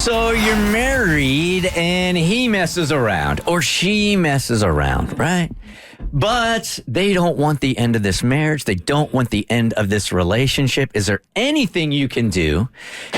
So you're married and he messes around or she messes around, right? But they don't want the end of this marriage. They don't want the end of this relationship. Is there anything you can do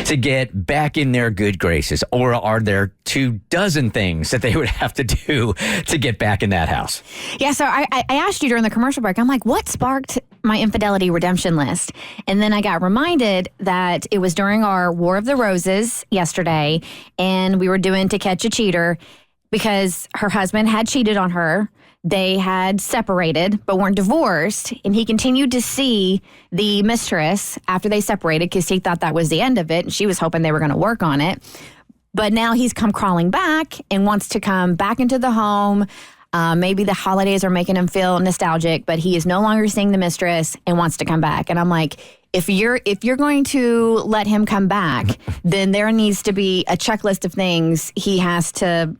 to get back in their good graces? Or are there 24 things that they would have to do to get back in that house? Yeah, so I asked you during the commercial break, I'm like, what sparked my infidelity redemption list? And then I got reminded that it was during our War of the Roses yesterday, and we were doing To Catch a Cheater because her husband had cheated on her. They had separated, but weren't divorced, and he continued to see the mistress after they separated because he thought that was the end of it, and she was hoping they were going to work on it. But now he's come crawling back and wants to come back into the home. Maybe the holidays are making him feel nostalgic, but he is no longer seeing the mistress and wants to come back. And I'm like, if you're going to let him come back, then there needs to be a checklist of things he has to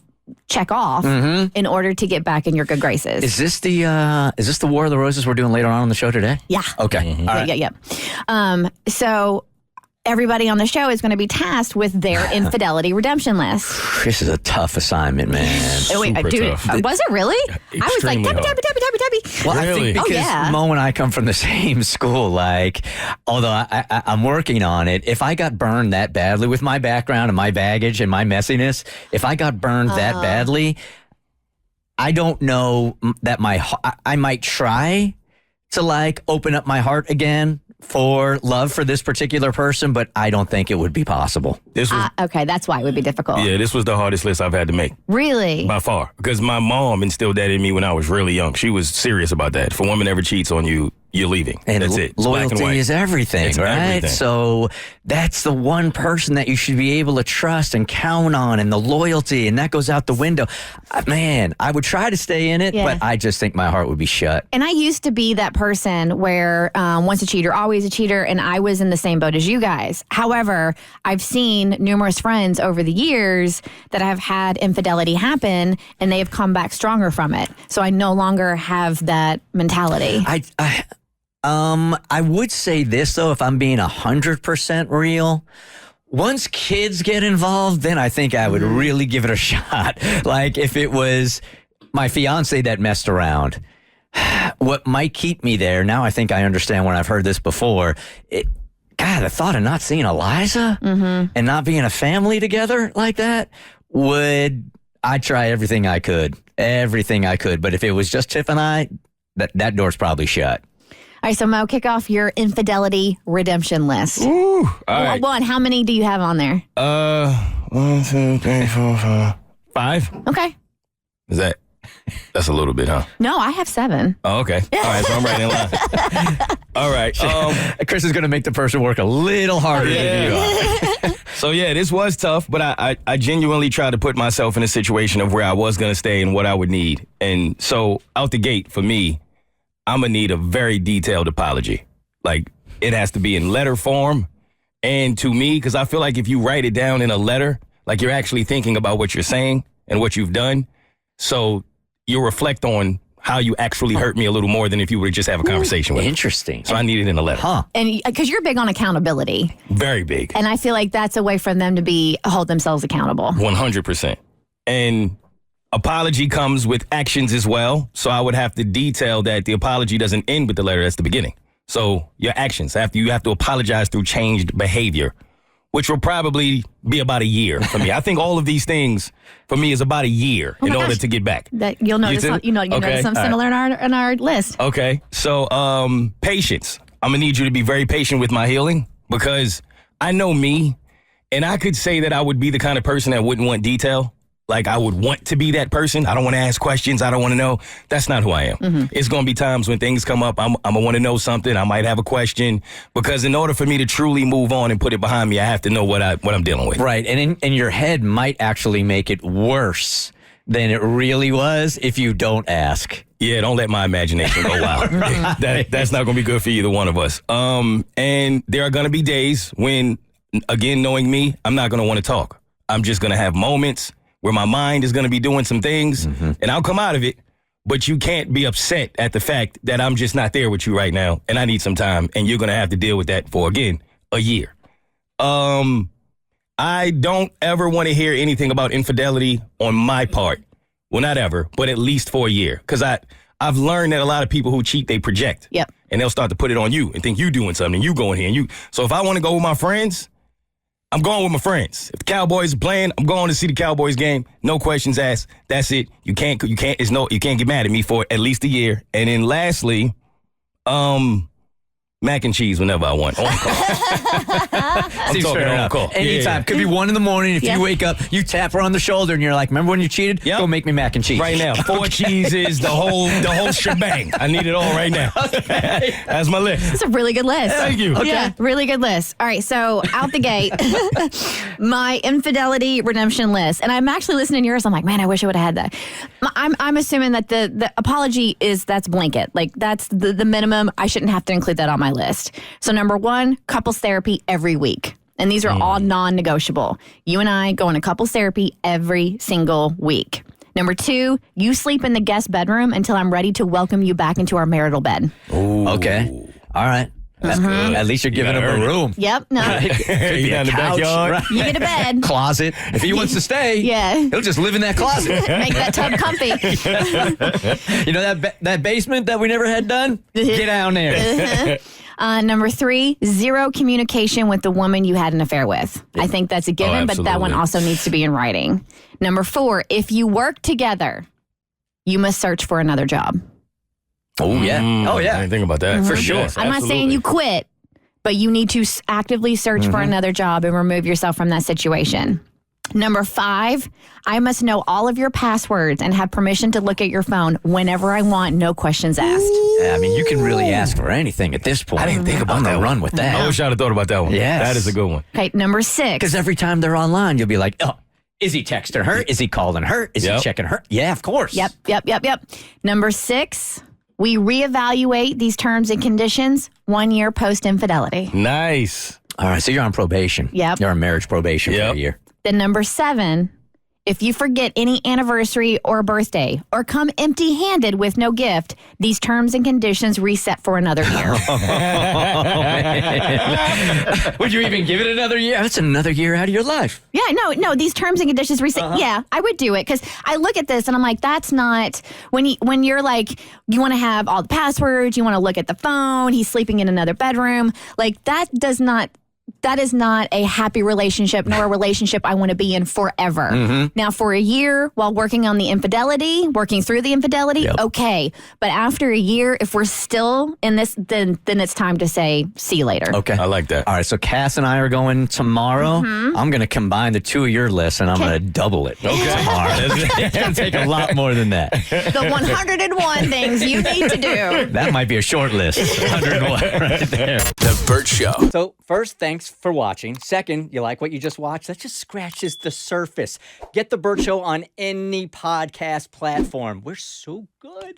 check off in order to get back in your good graces. Is this the War of the Roses we're doing later on the show today? Yeah. Okay. All right. Yeah. So everybody on the show is going to be tasked with their infidelity redemption list. This is a tough assignment, man. Wait, dude, tough. Was it really? I was like, tabby. Well, Really? I think because Mo and I come from the same school, like, although I'm working on it, if I got burned that badly with my background and my baggage and my messiness, if I got burned that badly, I don't know that I might try to like open up my heart again for love for this particular person, but I don't think it would be possible. This was, Okay, that's why it would be difficult. yeah, this was the hardest list I've had to make. Really? By far. Because my mom instilled that in me when I was really young. She was serious about that. If a woman ever cheats on you, you're leaving. And that's it. It's black and loyalty white. is everything, It's right? everything. So that's the one person that you should be able to trust and count on, and the loyalty, and that goes out the window. Man, I would try to stay in it, Yeah. but I just think my heart would be shut. And I used to be that person where once a cheater, always a cheater, and I was in the same boat as you guys. However, I've seen numerous friends over the years that have had infidelity happen, and they have come back stronger from it. So I no longer have that mentality. I would say this, though, if I'm being 100% real, once kids get involved, then I think I would really give it a shot. Like if it was my fiance that messed around, what might keep me there, now I think I understand when I've heard this before, God, the thought of not seeing Eliza and not being a family together like that I'd try everything I could. But if it was just Tiff and I, that door's probably shut. All right, so Mo, kick off your infidelity redemption list. Ooh, all right. One, how many do you have on there? 1, 2, 3, 4, 5. Okay. That's a little bit, huh? No, I have 7. Oh, okay. All right, so I'm right in line. All right. Chris is going to make the person work a little harder than you are. So, yeah, this was tough, but I genuinely tried to put myself in a situation of where I was going to stay and what I would need. And so out the gate, for me, I'm going to need a very detailed apology. Like, it has to be in letter form. And to me, because I feel like if you write it down in a letter, like you're actually thinking about what you're saying and what you've done. So you'll reflect on how you actually hurt me a little more than if you were to just have a conversation with me. Interesting. So I need it in a letter. Huh. And because you're big on accountability. Very big. And I feel like that's a way for them to hold themselves accountable. 100%. And apology comes with actions as well. So I would have to detail that the apology doesn't end with the letter. That's the beginning. So your actions, you have to apologize through changed behavior, which will probably be about a year for me. I think all of these things for me is about a year in order to get back. That you'll notice. Notice something similar in our list. Okay. So patience. I'm gonna need you to be very patient with my healing because I know me, and I could say that I would be the kind of person that wouldn't want detail. Like, I would want to be that person. I don't want to ask questions. I don't want to know. That's not who I am. It's going to be times when things come up, I'm going to want to know something. I might have a question. Because in order for me to truly move on and put it behind me, I have to know what I'm dealing with. Right. And in your head might actually make it worse than it really was if you don't ask. Yeah, don't let my imagination go wild. That's not going to be good for either one of us. And there are going to be days when, again, knowing me, I'm not going to want to talk. I'm just going to have moments where my mind is going to be doing some things, and I'll come out of it, but you can't be upset at the fact that I'm just not there with you right now, and I need some time, and you're going to have to deal with that for, again, a year. I don't ever want to hear anything about infidelity on my part. Well, not ever, but at least for a year. Because I've learned that a lot of people who cheat, they project. Yep. And they'll start to put it on you and think you doing something. You going here. So if I want to go with my friends, I'm going with my friends. If the Cowboys are playing, I'm going to see the Cowboys game. No questions asked. That's it. You can't get mad at me for at least a year. And then lastly, mac and cheese whenever I want. On call. I'm Seems talking fair on enough. call. Anytime. Could be 1 a.m. If Yeah. you wake up, you tap her on the shoulder and you're like, remember when you cheated? Yep. Go make me mac and cheese. Right now. 4 cheeses, the whole shebang. I need it all right now. That's my list. It's a really good list. Thank you. Okay. Yeah, really good list. All right, so out the gate, my infidelity redemption list, and I'm actually listening to yours. I'm like, man, I wish I would have had that. I'm assuming that the apology that's blanket, like that's the minimum. I shouldn't have to include that on my list. So number 1, couples therapy every week. And these are all non-negotiable. You and I go into couples therapy every single week. Number 2, you sleep in the guest bedroom until I'm ready to welcome you back into our marital bed. Ooh. Okay. All right. That's good. At least you're giving him a room. Yep. No. Could be You a down the couch, backyard? right? You get a bed. Closet. If he wants to stay, Yeah. he'll just live in that closet. Make that tub comfy. You know that basement that we never had done? Get down there. Number 3, 0 communication with the woman you had an affair with. I think that's a given, but that one absolutely. also needs to be in writing. Number 4, if you work together, you must search for another job. Oh, yeah. Oh, I yeah. didn't think about that. For sure. Yes, I'm not saying absolutely. you quit, but you need to actively search for another job and remove yourself from that situation. Number 5, I must know all of your passwords and have permission to look at your phone whenever I want, no questions asked. Yeah, I mean, you can really ask for anything at this point. I didn't think about I'm that gonna one. run with I that. wish I'd have thought about that one. Yes. That is a good one. Okay, number 6. Because every time they're online, you'll be like, oh, is he texting her? Is he calling her? Is he Yep. checking her? Yeah, of course. Yep. Number 6, we reevaluate these terms and conditions 1 year post-infidelity. Nice. All right, so you're on probation. Yep. You're on marriage probation for Yep. a year. Then number 7, if you forget any anniversary or birthday or come empty-handed with no gift, these terms and conditions reset for another year. Would you even give it another year? That's another year out of your life. Yeah, no, these terms and conditions reset. Yeah, I would do it because I look at this and I'm like, that's not when you're like, you want to have all the passwords, you want to look at the phone, he's sleeping in another bedroom. Like that is not a happy relationship nor a relationship I want to be in forever. Now, for a year while working through the infidelity, Yep. okay. But after a year, if we're still in this, then it's time to say, see you later. Okay. I like that. All right, so Cass and I are going tomorrow. I'm going to combine the 2 of your lists, and I'm going to double it tomorrow. It's going to take a lot more than that. The 101 things you need to do. That might be a short list. 101 right there. The Bert Show. So first, thanks for watching. Second, you like what you just watched? That just scratches the surface. Get The Bert Show on any podcast platform. We're so good.